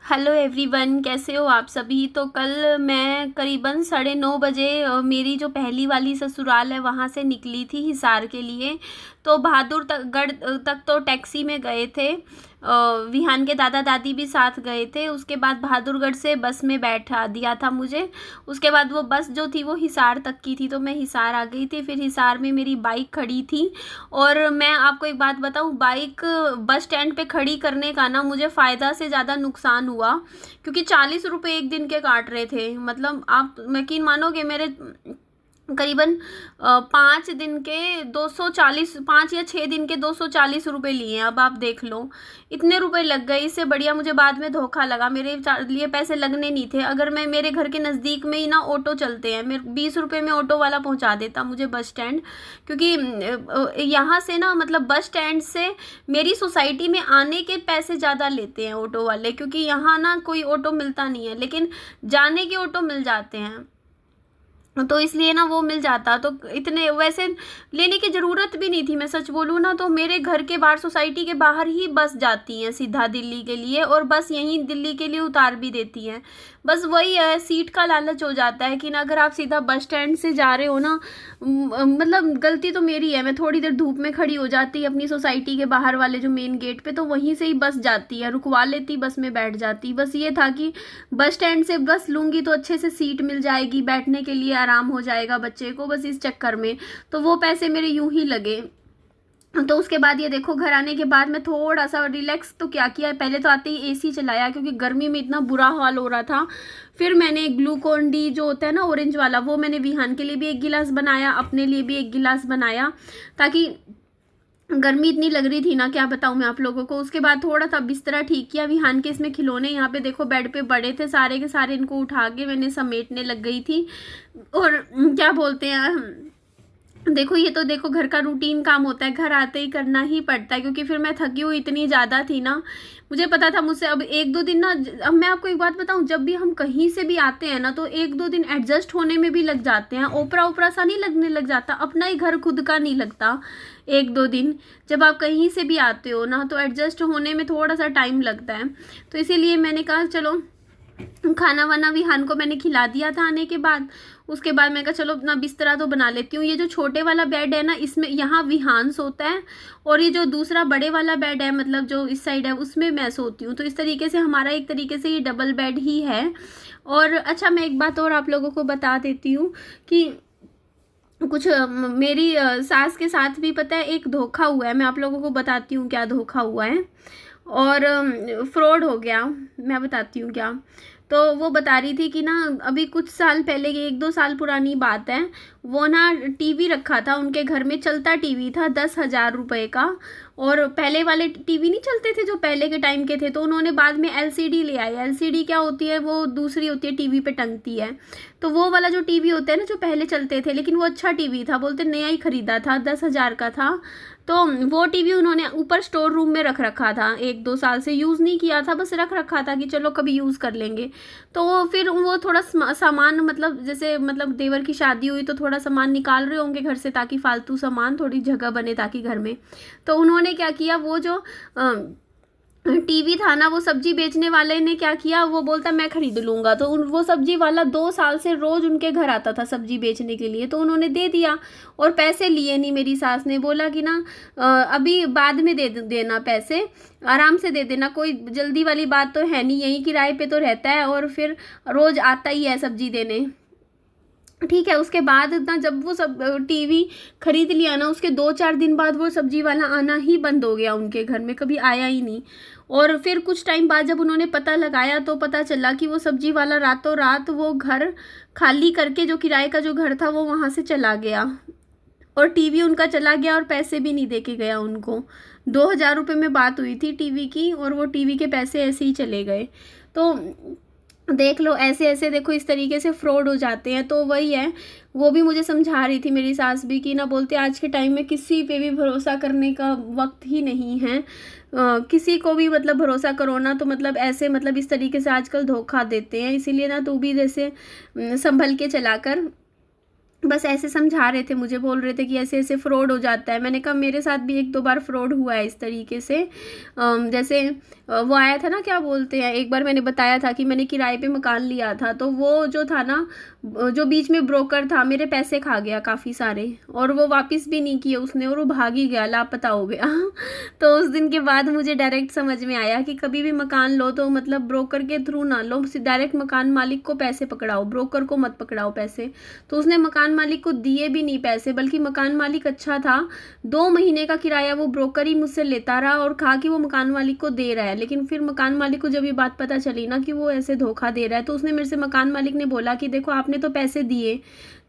Hello everyone, कैसे हो आप सभी। तो कल मैं करीबन 9:30 बजे मेरी जो पहली वाली ससुराल है वहाँ से निकली थी हिसार के लिए। तो बहादुर तक गढ़ तक तो टैक्सी में गए थे। विहान के दादा दादी भी साथ गए थे। उसके बाद बहादुरगढ़ से बस में बैठा दिया था मुझे। उसके बाद वो बस जो थी वो हिसार तक की थी, तो मैं हिसार आ गई थी। फिर हिसार में मेरी बाइक खड़ी थी। और मैं आपको एक बात बताऊं, बाइक बस स्टैंड पे खड़ी करने का ना मुझे फ़ायदा से ज़्यादा नुकसान हुआ, क्योंकि 40 रुपये एक दिन के काट रहे थे। मतलब आप यकीन मानोगे, मेरे करीबन 5 दिन के 240, 5 या 6 दिन के 240 रुपये लिए हैं। अब आप देख लो, इतने रुपए लग गए। इससे बढ़िया मुझे बाद में धोखा लगा, मेरे लिए पैसे लगने नहीं थे। अगर मैं मेरे घर के नज़दीक में ही ना ऑटो चलते हैं, मेरे 20 रुपये में ऑटो वाला पहुंचा देता मुझे बस स्टैंड। क्योंकि यहाँ से ना, मतलब बस स्टैंड से मेरी सोसाइटी में आने के पैसे ज़्यादा लेते हैं ऑटो वाले, क्योंकि यहाँ ना कोई ऑटो मिलता नहीं है, लेकिन जाने के ऑटो मिल जाते हैं। तो इसलिए ना वो मिल जाता, तो इतने वैसे लेने की ज़रूरत भी नहीं थी। मैं सच बोलूँ ना, तो मेरे घर के बाहर, सोसाइटी के बाहर ही बस जाती हैं सीधा दिल्ली के लिए, और बस यहीं दिल्ली के लिए उतार भी देती हैं। बस वही है, सीट का लालच हो जाता है कि ना, अगर आप सीधा बस स्टैंड से जा रहे हो ना, मतलब गलती तो मेरी है। मैं थोड़ी देर धूप में खड़ी हो जाती अपनी सोसाइटी के बाहर वाले जो मेन गेट पे, तो वहीं से ही बस जाती है, रुकवा लेती, बस में बैठ जाती। बस ये था कि बस स्टैंड से बस लूँगी तो अच्छे से सीट मिल जाएगी, बैठने के लिए आराम हो जाएगा बच्चे को, बस इस चक्कर में तो वो पैसे मेरे यूं ही लगे। तो उसके बाद ये देखो, घर आने के बाद मैं थोड़ा सा रिलैक्स तो क्या किया, पहले तो आते ही एसी चलाया, क्योंकि गर्मी में इतना बुरा हाल हो रहा था। फिर मैंने ग्लूकोन डी जो होता है ना ऑरेंज वाला, वो मैंने विहान के लिए भी 1 गिलास बनाया, अपने लिए भी 1 गिलास बनाया, ताकि गर्मी इतनी लग रही थी ना, क्या बताऊं मैं आप लोगों को। उसके बाद थोड़ा सा बिस्तरा ठीक किया। विहान के इसमें खिलौने यहाँ पे देखो बेड पे पड़े थे सारे के सारे, इनको उठा के मैंने समेटने लग गई थी। और क्या बोलते हैं, देखो ये तो देखो घर का रूटीन काम होता है, घर आते ही करना ही पड़ता है, क्योंकि फिर मैं थकी हुई इतनी ज़्यादा थी ना। मुझे पता था मुझसे अब 1-2 दिन ना, अब मैं आपको एक बात बताऊं, जब भी हम कहीं से भी आते हैं ना, तो 1-2 दिन एडजस्ट होने में भी लग जाते हैं। ओपरा ओपरा सा नहीं लगने लग जाता, अपना ही घर खुद का नहीं लगता। 1-2 दिन जब आप कहीं से भी आते हो ना, तो एडजस्ट होने में थोड़ा सा टाइम लगता है। तो इसीलिए मैंने कहा चलो, खाना वाना विहान को मैंने खिला दिया था आने के बाद। उसके बाद मैं कहा चलो अपना बिस्तरा तो बना लेती हूँ। ये जो छोटे वाला बेड है ना, इसमें यहाँ विहान सोता है, और ये जो दूसरा बड़े वाला बेड है, मतलब जो इस साइड है, उसमें मैं सोती हूँ। तो इस तरीके से हमारा एक तरीके से ये डबल बेड ही है। और अच्छा, मैं एक बात और आप लोगों को बता देती हूँ कि कुछ मेरी सास के साथ भी पता है एक धोखा हुआ है। मैं आप लोगों को बताती हूँ क्या धोखा हुआ है, और फ्रॉड हो गया। मैं बताती हूँ क्या। तो वो बता रही थी कि ना, अभी कुछ साल पहले की 1-2 साल पुरानी बात है, वो ना टीवी रखा था उनके घर में, चलता टीवी था 10,000 रुपये का। और पहले वाले टीवी नहीं चलते थे जो पहले के टाइम के थे, तो उन्होंने बाद में एलसीडी ले आई। एलसीडी क्या होती है, वो दूसरी होती है, टीवी पे टंगती है। तो वो वाला जो टीवी होता है ना, जो पहले चलते थे, लेकिन वो अच्छा टीवी था, बोलते नया ही खरीदा था, 10,000 का था। तो वो टीवी उन्होंने ऊपर स्टोर रूम में रख रखा था, 1-2 साल से यूज़ नहीं किया था, बस रख रखा था कि चलो कभी यूज़ कर लेंगे। तो फिर वो थोड़ा सामान, मतलब जैसे मतलब देवर की शादी हुई तो थोड़ा सामान निकाल रहे होंगे घर से, ताकि फालतू सामान थोड़ी जगह बने ताकि घर में। तो उन्होंने क्या किया, वो जो टीवी था ना, वो सब्जी बेचने वाले ने क्या किया, वो बोलता मैं खरीद लूँगा। तो वो सब्जी वाला 2 साल से रोज़ उनके घर आता था सब्जी बेचने के लिए, तो उन्होंने दे दिया। और पैसे लिए नहीं, मेरी सास ने बोला कि ना अभी बाद में दे देना, पैसे आराम से दे देना, कोई जल्दी वाली बात तो है नहीं, यहीं किराए पे तो रहता है और फिर रोज़ आता ही है सब्जी देने। ठीक है। उसके बाद ना, जब वो सब टीवी खरीद लिया ना, उसके 2-4 दिन बाद वो सब्जी वाला आना ही बंद हो गया उनके घर में, कभी आया ही नहीं। और फिर कुछ टाइम बाद जब उन्होंने पता लगाया, तो पता चला कि वो सब्जी वाला रातों रात वो घर खाली करके, जो किराए का जो घर था, वो वहाँ से चला गया, और टीवी उनका चला गया, और पैसे भी नहीं दे के गया उनको। 2,000 रुपये में बात हुई थी टीवी की, और वो टीवी के पैसे ऐसे ही चले गए। तो देख लो, ऐसे ऐसे देखो, इस तरीके से फ्रॉड हो जाते हैं। तो वही है, वो भी मुझे समझा रही थी मेरी सास भी, कि ना बोलते आज के टाइम में किसी पे भी भरोसा करने का वक्त ही नहीं है। किसी को भी मतलब भरोसा करो ना, तो मतलब ऐसे, मतलब इस तरीके से आजकल धोखा देते हैं। इसीलिए ना तू भी जैसे संभल के चला कर, बस ऐसे समझा रहे थे मुझे, बोल रहे थे कि ऐसे ऐसे फ्रॉड हो जाता है। मैंने कहा मेरे साथ भी 1-2 बार फ्रॉड हुआ है इस तरीके से। जैसे वो आया था ना, क्या बोलते हैं, एक बार मैंने बताया था कि मैंने किराए पे मकान लिया था, तो वो जो था ना, जो बीच में ब्रोकर था, मेरे पैसे खा गया काफ़ी सारे, और वो वापस भी नहीं किए उसने, और वो भाग ही गया, लापता हो गया। तो उस दिन के बाद मुझे डायरेक्ट समझ में आया कि कभी भी मकान लो तो मतलब ब्रोकर के थ्रू ना लो, डायरेक्ट मकान मालिक को पैसे पकड़ाओ, ब्रोकर को मत पकड़ाओ पैसे। तो उसने मकान मालिक को दिए भी नहीं पैसे, बल्कि मकान मालिक अच्छा था, 2 महीने का किराया वो ब्रोकर ही मुझसे लेता रहा और कहा कि वो मकान मालिक को दे रहा है। लेकिन फिर मकान मालिक को जब ये बात पता चली ना कि वो ऐसे धोखा दे रहा है, तो उसने मेरे से, मकान मालिक ने बोला कि देखो आपने तो पैसे दिए,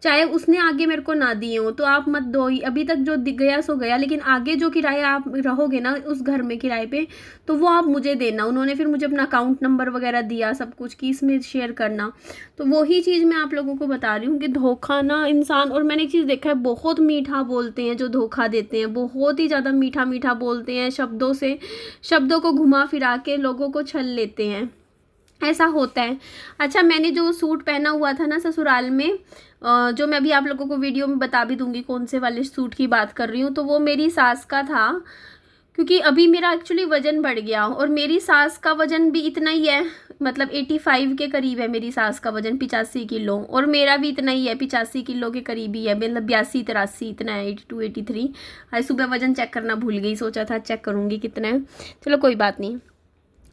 चाहे उसने आगे मेरे को ना दिए हो तो आप मत दो ही, अभी तक जो गया सो गया, लेकिन आगे जो किराया आप रहोगे ना उस घर में किराए पे, तो वो आप मुझे देना। उन्होंने फिर मुझे अपना अकाउंट नंबर वगैरह दिया, सब कुछ कि इसमें शेयर करना। तो वही चीज़ मैं आप लोगों को बता रही हूँ कि धोखा ना इंसान, और मैंने एक चीज़ देखा है, बहुत मीठा बोलते हैं जो धोखा देते हैं, बहुत ही ज़्यादा मीठा मीठा बोलते हैं, शब्दों से, शब्दों को घुमा फिरा के लोगों को छल लेते हैं, ऐसा होता है। अच्छा, मैंने जो सूट पहना हुआ था ना ससुराल में, जो मैं अभी आप लोगों को वीडियो में बता भी दूंगी कौन से वाले सूट की बात कर रही हूँ, तो वो मेरी सास का था। क्योंकि अभी मेरा एक्चुअली वज़न बढ़ गया, और मेरी सास का वज़न भी इतना ही है, मतलब 85 के करीब है मेरी सास का वज़न, 85 किलो, और मेरा भी इतना ही है, 85 किलो के करीब ही है, मतलब 82-83 इतना है, 82-83। आज सुबह वज़न चेक करना भूल गई, सोचा था चेक करूँगी कितना है, चलो कोई बात नहीं।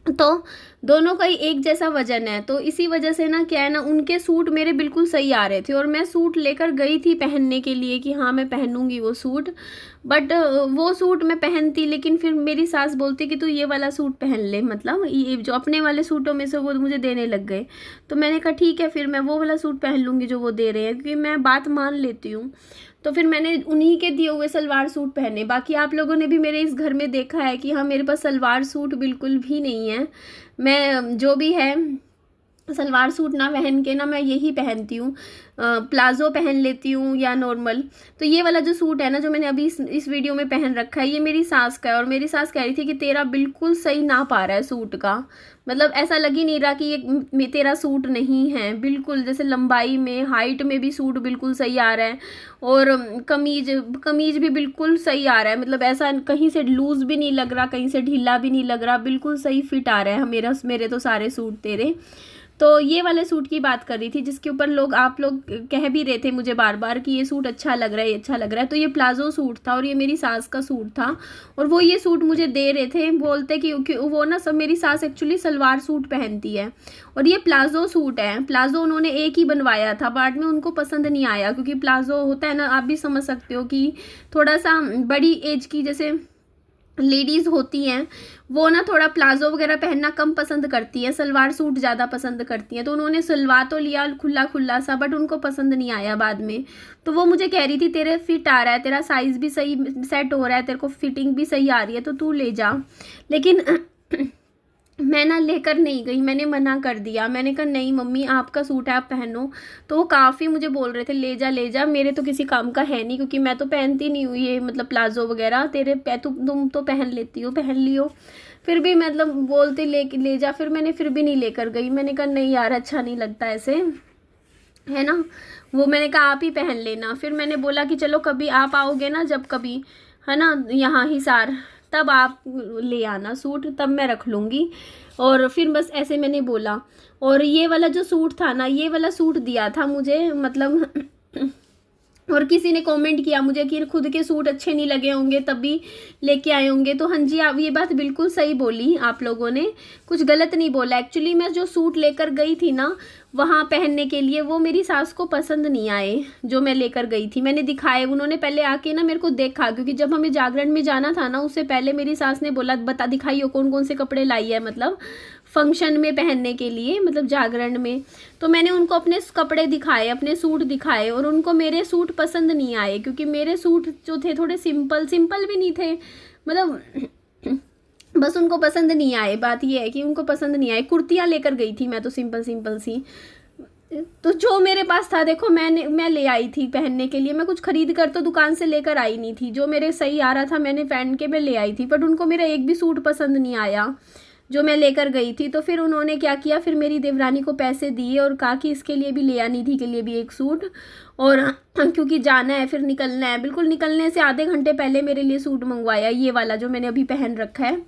तो दोनों का ही एक जैसा वजन है, तो इसी वजह से ना क्या है ना, उनके सूट मेरे बिल्कुल सही आ रहे थे, और मैं सूट लेकर गई थी पहनने के लिए कि हाँ मैं पहनूंगी वो सूट, बट वो सूट मैं पहनती, लेकिन फिर मेरी सास बोलती कि तू ये वाला सूट पहन ले, मतलब ये जो अपने वाले सूटों में से वो मुझे देने लग गए। तो मैंने कहा ठीक है, फिर मैं वो वाला सूट पहन लूँगी जो वो दे रहे हैं, क्योंकि मैं बात मान लेती हूँ। तो फिर मैंने उन्हीं के दिए हुए सलवार सूट पहने। बाकी आप लोगों ने भी मेरे इस घर में देखा है कि हाँ मेरे पास सलवार सूट बिल्कुल भी नहीं है, मैं जो भी है सलवार सूट ना पहन के ना मैं यही पहनती हूँ, प्लाज़ो पहन लेती हूँ या नॉर्मल। तो ये वाला जो सूट है ना जो मैंने अभी इस वीडियो में पहन रखा है, ये मेरी सास का है, और मेरी सास कह रही थी कि तेरा बिल्कुल सही नाप आ रहा है सूट का, मतलब ऐसा लग ही नहीं रहा कि ये तेरा सूट नहीं है, बिल्कुल जैसे लंबाई में, हाइट में भी सूट बिल्कुल सही आ रहा है, और कमीज भी बिल्कुल सही आ रहा है, मतलब ऐसा कहीं से लूज़ भी नहीं लग रहा, कहीं से ढीला भी नहीं लग रहा, बिल्कुल सही फिट आ रहा है मेरे तो सारे सूट तेरे। तो ये वाले सूट की बात कर रही थी जिसके ऊपर आप लोग कह भी रहे थे मुझे बार बार कि ये सूट अच्छा लग रहा है, ये अच्छा लग रहा है। तो ये प्लाजो सूट था, और ये मेरी सास का सूट था, और वो ये सूट मुझे दे रहे थे, बोलते कि वो ना सब, मेरी सास एक्चुअली सलवार सूट पहनती है, और ये प्लाजो सूट है। प्लाजो उन्होंने एक ही बनवाया था, बाद में उनको पसंद नहीं आया, क्योंकि प्लाजो होता है ना, आप भी समझ सकते हो कि थोड़ा सा बड़ी एज की जैसे लेडीज़ होती हैं, वो ना थोड़ा प्लाजो वगैरह पहनना कम पसंद करती हैं, सलवार सूट ज़्यादा पसंद करती हैं। तो उन्होंने सिलवा तो लिया खुला खुला सा, बट उनको पसंद नहीं आया बाद में। तो वो मुझे कह रही थी तेरे फिट आ रहा है, तेरा साइज़ भी सही सेट हो रहा है, तेरे को फिटिंग भी सही आ रही है, तो तू ले जा। लेकिन मैं ना लेकर नहीं गई, मैंने मना कर दिया, मैंने कहा नहीं मम्मी आपका सूट है आप पहनो। तो वो काफ़ी मुझे बोल रहे थे ले जा ले जा, मेरे तो किसी काम का है नहीं, क्योंकि मैं तो पहनती नहीं हूँ ये, मतलब प्लाजो वगैरह, तेरे तुम तो पहन लेती हो, पहन लियो। फिर भी मतलब बोलते ले जा, फिर मैंने फिर भी नहीं लेकर गई, मैंने कहा नहीं यार अच्छा नहीं लगता ऐसे, है ना। वो मैंने कहा आप ही पहन लेना। फिर मैंने बोला कि चलो कभी आप आओगे ना, जब कभी, है ना, यहाँ हिसार, तब आप ले आना सूट, तब मैं रख लूँगी। और फिर बस ऐसे मैंने बोला। और ये वाला जो सूट था ना, ये वाला सूट दिया था मुझे, मतलब और किसी ने कमेंट किया मुझे कि खुद के सूट अच्छे नहीं लगे होंगे तभी लेके आए होंगे। तो हाँ जी, आप ये बात बिल्कुल सही बोली, आप लोगों ने कुछ गलत नहीं बोला। एक्चुअली मैं जो सूट लेकर गई थी ना वहाँ पहनने के लिए, वो मेरी सास को पसंद नहीं आए जो मैं लेकर गई थी। मैंने दिखाए, उन्होंने पहले आके ना मेरे को देखा, क्योंकि जब हमें जागरण में जाना था ना उससे पहले मेरी सास ने बोला बता दिखाइयो कौन कौन से कपड़े लाई है, मतलब फंक्शन में पहनने के लिए, मतलब जागरण में। तो मैंने उनको अपने कपड़े दिखाए, अपने सूट दिखाए, और उनको मेरे सूट पसंद नहीं आए, क्योंकि मेरे सूट जो थे थोड़े सिंपल भी नहीं थे, मतलब बस उनको पसंद नहीं आए। बात ये है कि उनको पसंद नहीं आए। कुर्तियाँ लेकर गई थी मैं तो सिंपल सी, तो जो मेरे पास था देखो मैं ले आई थी पहनने के लिए। मैं कुछ खरीद कर तो दुकान से लेकर आई नहीं थी, जो मेरे सही आ रहा था मैंने पहन के मैं ले आई थी, बट उनको मेरा एक भी सूट पसंद नहीं आया जो मैं लेकर गई थी। तो फिर उन्होंने क्या किया, फिर मेरी देवरानी को पैसे दिए और कहा कि इसके लिए भी ले आ, निधि के लिए भी एक सूट, और क्योंकि जाना है फिर निकलना है। बिल्कुल निकलने से आधे घंटे पहले मेरे लिए सूट मंगवाया, ये वाला जो मैंने अभी पहन रखा है,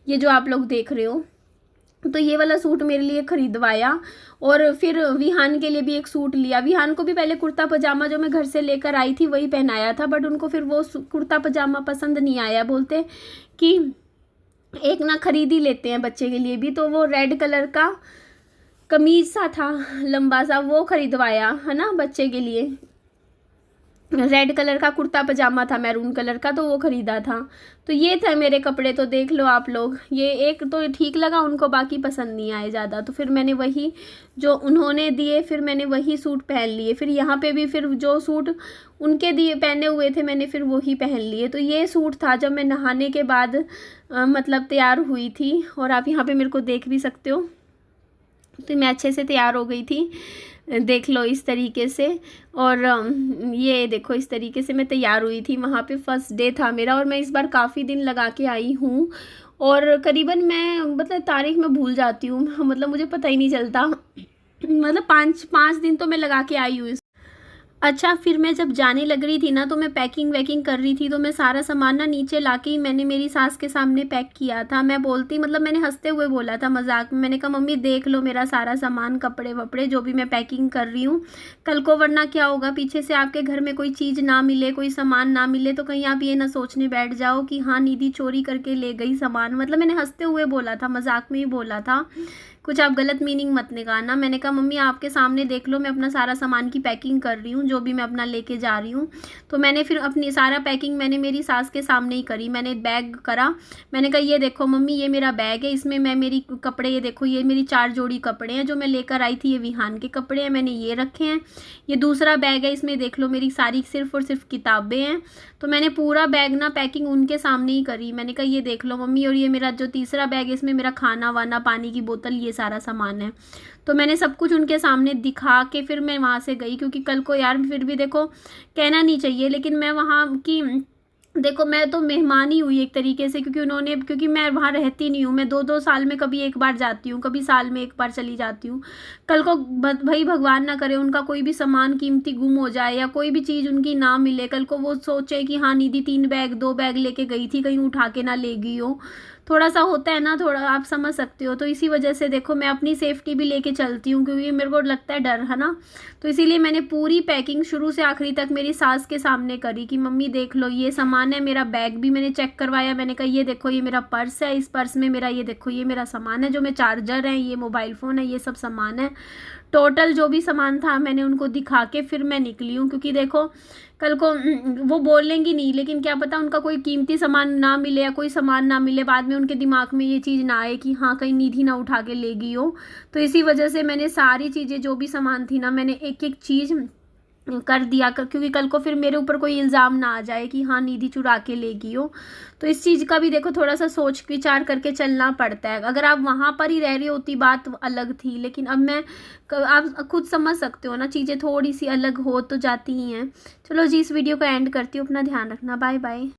ये जो आप लोग देख रहे हो। तो ये वाला सूट मेरे लिए ख़रीदवाया, और फिर विहान के लिए भी एक सूट लिया। विहान को भी पहले कुर्ता पजामा जो मैं घर से लेकर आई थी वही पहनाया था, बट उनको फिर वो कुर्ता पजामा पसंद नहीं आया। बोलते कि एक ना खरीद ही लेते हैं बच्चे के लिए भी। तो वो रेड कलर का कमीज सा था लंबा सा, वो खरीदवाया है ना बच्चे के लिए। रेड कलर का कुर्ता पजामा था मैरून कलर का, तो वो ख़रीदा था। तो ये थे मेरे कपड़े, तो देख लो आप लोग। ये एक तो ठीक लगा उनको, बाकी पसंद नहीं आए ज़्यादा, तो फिर मैंने वही जो उन्होंने दिए फिर मैंने वही सूट पहन लिए। फिर यहाँ पे भी फिर जो सूट उनके दिए पहने हुए थे मैंने फिर वही पहन लिए। तो ये सूट था जब मैं नहाने के बाद मतलब तैयार हुई थी, और आप यहाँ पर मेरे को देख भी सकते हो। तो मैं अच्छे से तैयार हो गई थी, देख लो इस तरीके से। और ये देखो इस तरीके से मैं तैयार हुई थी। वहाँ पे फर्स्ट डे था मेरा, और मैं इस बार काफ़ी दिन लगा के आई हूँ, और करीबन मैं मतलब तारीख में भूल जाती हूँ, मतलब मुझे पता ही नहीं चलता। मतलब पाँच दिन तो मैं लगा के आई हूँ। अच्छा, फिर मैं जब जाने लग रही थी ना, तो मैं पैकिंग वैकिंग कर रही थी, तो मैं सारा सामान ना नीचे लाके ही मैंने मेरी सास के सामने पैक किया था। मैं बोलती मतलब मैंने हंसते हुए बोला था मजाक में, मैंने कहा मम्मी देख लो मेरा सारा सामान, कपड़े वपड़े जो भी मैं पैकिंग कर रही हूँ। कल को वरना क्या होगा, पीछे से आपके घर में कोई चीज़ ना मिले, कोई सामान ना मिले, तो कहीं आप ये ना सोचने बैठ जाओ कि हाँ निधि चोरी करके ले गई सामान। मतलब मैंने हंसते हुए बोला था, मजाक में ही बोला था, कुछ आप गलत मीनिंग मत निकालना। मैंने कहा मम्मी आपके सामने देख लो मैं अपना सारा सामान की पैकिंग कर रही हूँ, जो भी मैं अपना लेके जा रही हूँ। तो मैंने फिर अपनी सारा पैकिंग मैंने मेरी सास के सामने ही करी। मैंने बैग करा, मैंने कहा ये देखो मम्मी ये मेरा बैग है, इसमें मैं मेरी कपड़े, ये देखो ये मेरी 4 जोड़ी कपड़े हैं जो मैं लेकर आई थी, ये विहान के कपड़े हैं, मैंने ये रखे हैं। ये दूसरा बैग है, इसमें देख लो मेरी सारी सिर्फ और सिर्फ किताबें हैं। तो मैंने पूरा बैग ना पैकिंग उनके सामने ही करी। मैंने कहा ये देख लो मम्मी, और ये मेरा जो तीसरा बैग है इसमें मेरा खाना वाना, पानी की बोतल, ये सारा सामान है। तो मैंने सब कुछ उनके सामने दिखा के फिर मैं वहाँ से गई, क्योंकि कल को यार फिर भी देखो कहना नहीं चाहिए, लेकिन मैं वहाँ की देखो मैं तो मेहमान ही हुई एक तरीके से, क्योंकि मैं वहाँ रहती नहीं हूँ। मैं 2-2 साल में कभी एक बार जाती हूँ, कभी साल में एक बार चली जाती हूँ। कल को भाई भगवान ना करे उनका कोई भी सामान कीमती गुम हो जाए, या कोई भी चीज़ उनकी ना मिले, कल को वो सोचे कि हाँ निधि 3 बैग 2 बैग लेके गई थी, कहीं उठा के ना ले गई हो। थोड़ा सा होता है ना, थोड़ा आप समझ सकते हो। तो इसी वजह से देखो मैं अपनी सेफ्टी भी लेके चलती हूँ, क्योंकि मेरे को लगता है डर है ना। तो इसीलिए मैंने पूरी पैकिंग शुरू से आखिरी तक मेरी सास के सामने करी कि मम्मी देख लो ये सामान है। मेरा बैग भी मैंने चेक करवाया, मैंने कहा ये देखो ये मेरा पर्स है, इस पर्स में मेरा ये देखो ये मेरा सामान है, जो मैं चार्जर है, ये मोबाइल फ़ोन है, ये सब सामान है। टोटल जो भी सामान था मैंने उनको दिखा के फिर मैं निकली हूँ, क्योंकि देखो कल को वो बोलेंगी नहीं, लेकिन क्या पता उनका कोई कीमती सामान ना मिले या कोई सामान ना मिले, बाद में उनके दिमाग में ये चीज़ ना आए कि हाँ कहीं निधि ना उठा के ले गई हो। तो इसी वजह से मैंने सारी चीज़ें जो भी सामान थी ना, मैंने एक एक चीज़ कर दिया क्योंकि कल को फिर मेरे ऊपर कोई इल्ज़ाम ना आ जाए कि हाँ निधि चुरा के ले गई हो। तो इस चीज़ का भी देखो थोड़ा सा सोच विचार करके चलना पड़ता है। अगर आप वहाँ पर ही रह रही होती बात अलग थी, लेकिन अब आप खुद समझ सकते हो ना, चीज़ें थोड़ी सी अलग हो तो जाती ही हैं। चलो जी, इस वीडियो को एंड करती हूँ। अपना ध्यान रखना, बाय बाय।